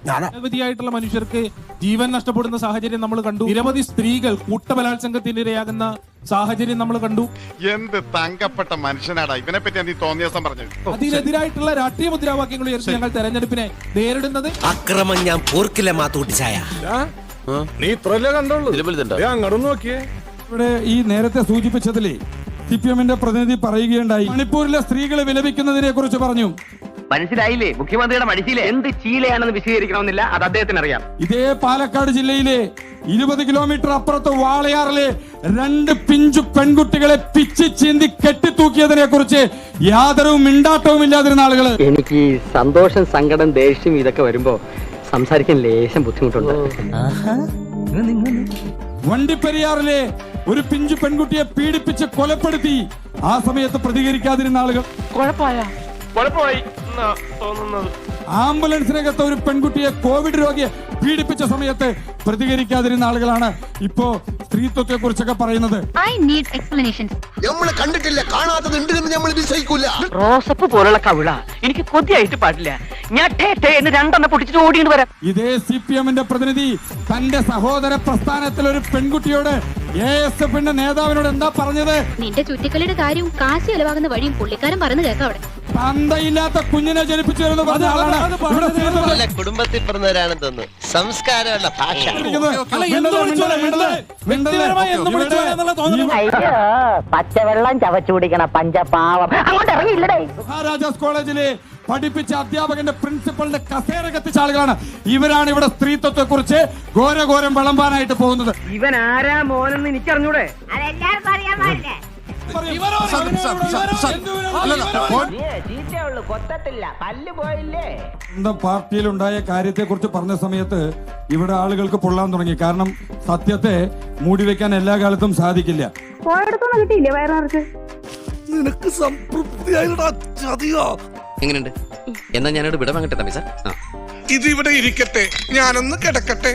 നിരവധിയായിട്ടുള്ള മനുഷ്യർക്ക് ജീവൻ നഷ്ടപ്പെടുന്ന സാഹചര്യം നമ്മൾ കണ്ടു. നിരവധി സ്ത്രീകൾ കൂട്ടബലാത്സംഗത്തിന് ഇരയാകുന്ന സാഹചര്യം നമ്മൾ കണ്ടു. എന്ത് തങ്കപ്പെട്ട മനുഷ്യനാടാ ഇവനെ പറ്റി നീ തോന്നിയ ദിവസം പറഞ്ഞത്. അതിനെതിരായിട്ടുള്ള രാഷ്ട്രീയ മുദ്രാവാക്യങ്ങൾ ഉയർത്തി ഞങ്ങൾ തെരഞ്ഞെടുപ്പിനെ നേരിടുന്നത്. അക്രമം ഞാൻ പോർക്കില്ല മാത്തൂട്ടിച്ചായ നീ ഇത്രല്ലേ കണ്ടോളൂ, അങ്ങോട്ട് നോക്കിയേ. ഇവിടെ ഈ നേരത്തെ സൂചിപ്പിച്ചതിലെ CPM-ന്റെ പ്രതിനിധി പറയുകയുണ്ടായി, മണിപ്പൂരിലെ സ്ത്രീകളെ വിലപിക്കുന്നതിനെ കുറിച്ച് പറഞ്ഞു. മനസ്സിലായില്ലേ? മുഖ്യമന്ത്രിയുടെ മടിശീല എന്ത് ചീലയാണെന്ന് വിശദീകരിക്കണമെന്നില്ല, അത് അദ്ദേഹത്തിന് അറിയാം. ഇതേ പാലക്കാട് ജില്ലയിലെ 20 കിലോമീറ്റർ അപ്പുറത്ത് വാളയാറിലെ 2 പിഞ്ചു പെൺകുട്ടികളെ പിച്ചി ചീന്തി കെട്ടിത്തൂക്കിയതിനെ കുറിച്ച് യാതൊരു മിണ്ടാട്ടവും ഇല്ലാതിരുന്ന ആളുകൾ. എനിക്ക് സന്തോഷം, സങ്കടം, ദേഷ്യം ഇതൊക്കെ വരുമ്പോ സംസാരിക്കാൻ ലേശം ബുദ്ധിമുട്ടുണ്ട്. വണ്ടിപ്പെരിയാറിലെ ഒരു പിഞ്ചു പെൺകുട്ടിയെ പീഡിപ്പിച്ച് കൊലപ്പെടുത്തി. ആ സമയത്ത് പ്രതികരിക്കാതിരുന്ന ആളുകൾ. കുഴപ്പമായി തോന്നുന്നത്. ആംബുലൻസിനകത്ത് ഒരു പെൺകുട്ടിയെ കോവിഡ് രോഗിയെ പീഡിപ്പിച്ച സമയത്ത് പ്രതികരിക്കാതിരുന്ന ആളുകളാണ് ഇപ്പോ സ്ത്രീത്വത്തെ കുറിച്ചൊക്കെ പറയുന്നത്. നമ്മള് കണ്ടിട്ടില്ല, കാണാത്തത് ഉണ്ട് എന്ന് നമ്മൾ വിശ്വസിക്കൂല. റോസപ്പ് പോലുള്ള കവിള എനിക്ക് കൊതിയായിട്ട് പാടില്ല. ഞാൻ എന്ന് 2 പൊട്ടിച്ചിട്ട് ഓടിയിട്ട് വരാം. ഇതേ CPM-ന്റെ പ്രതിനിധി തന്റെ സഹോദര പ്രസ്ഥാനത്തിൽ ഒരു പെൺകുട്ടിയോട് ASF-ന്റെ നേതാവിനോട് എന്താ പറഞ്ഞത്? നിന്റെ ചുറ്റിക്കളിയുടെ കാര്യവും കാശ് ചെലവാകുന്ന വഴിയും പുള്ളിക്കാരൻ പറഞ്ഞു കേൾക്കാം. അവിടെ തന്തയില്ലാത്ത കുഞ്ഞിനെ ജനിപ്പിച്ചു എന്ന് പറഞ്ഞ ആളാണ് ഇവിടെ കുടുംബത്തിൽ പിറന്നവരാണെന്ന് തോന്നുന്നു. സംസ്കാരമുള്ള ഭാഷ. പച്ചവെള്ളം ചവച്ചു കുടിക്കണ പഞ്ചപാവം അങ്ങോട്ട് ഇറങ്ങിയില്ലടേ. മഹാരാജാസ് കോളേജിലെ പഠിപ്പിച്ച അധ്യാപകന്റെ പ്രിൻസിപ്പളിന്റെ കസേര കത്തിച്ച ആളുകളാണ് ഇവരാണ് ഇവിടെ സ്ത്രീത്വത്തെ കുറിച്ച് ഘോരഘോരം വിളമ്പാനായിട്ട് പോകുന്നത്. ഇവൻ ആരാ മോനെന്ന് എനിക്കറിഞ്ഞൂടെ? സ്വന്തം പാർട്ടിയിലുണ്ടായ കാര്യത്തെ കുറിച്ച് പറഞ്ഞ സമയത്ത് ഇവിടെ ആളുകൾക്ക് പൊള്ളാൻ തുടങ്ങി. കാരണം സത്യത്തെ മൂടിവെക്കാൻ എല്ലാ കാലത്തും സാധിക്കില്ല. നിനക്ക് സംതൃപ്തിയായിട്ടാ ചതിയോ? എങ്ങനെയുണ്ട്? എന്നാ ഞാനോട് വിട വാങ്ങട്ടെ തമ്പി സാർ. ഇത് ഇവിടെ ഇരിക്കട്ടെ, ഞാനൊന്ന് കിടക്കട്ടെ.